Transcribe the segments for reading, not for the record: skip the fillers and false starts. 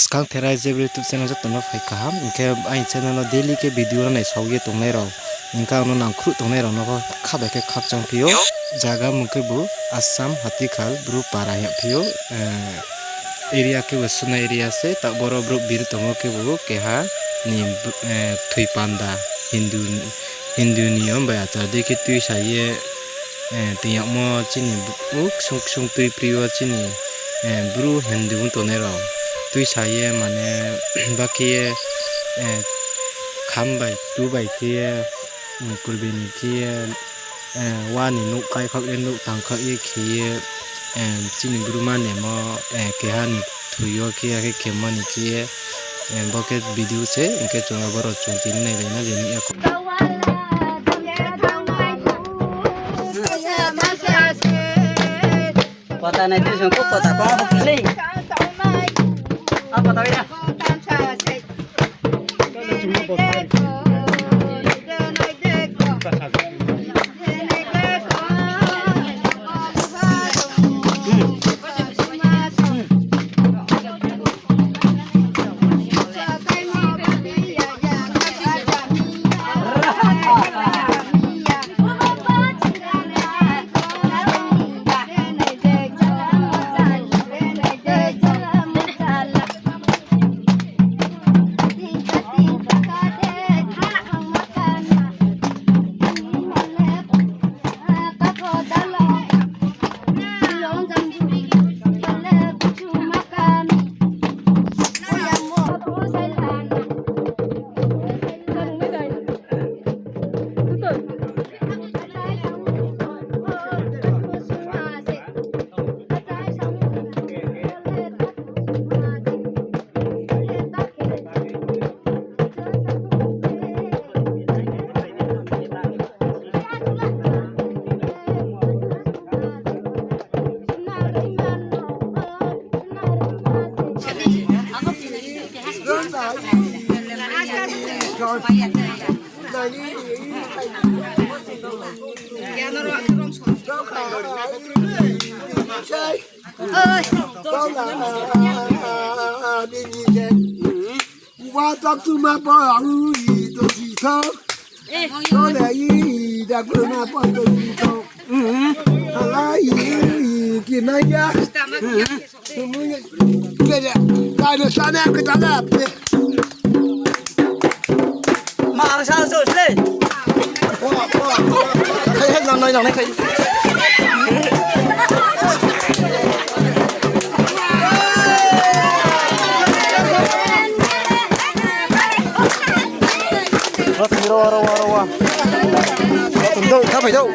Sekarang terai zebra YouTube channel jat tama fai kaham ingke ain channel no daily ke video na sauye tongnai rok ingka no nangkru tongnai rok no khabai ke khak chang pio jaga mungke bu Assam Hatikal bru para ya pio area ke wasuna area se tak boro bro bir tongo ke bu keha ni thui panda Hindu niom ba ta de ke tui saye tiyak mo chini uk sung tui priwa chini bru Hindu tongnai rok tui saya mana bakie kambai tu bai kia kulbini kia wani nuk kai khak nuk tangkak ye kia cini berumah ne mo kehan tuyo kia ke kemani kia boket video se ingke cunga baro cuntin nai lena jeni aku pata này tôi xuống cốc pata có một cái linh apa tahu ya Qua tập tu ma bỏ ư gì tôi chỉ thơ tôi là gì đã quên ma bỏ tôi chỉ thơ là gì kia này ya cái này cái nó sao nè cái đó là mà làm sao rồi lên thấy hết lòng này thấy đâu không phải đâu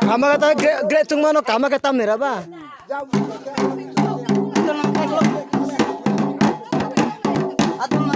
Kamu kata grade cuma no kamu kata merah ba? Atau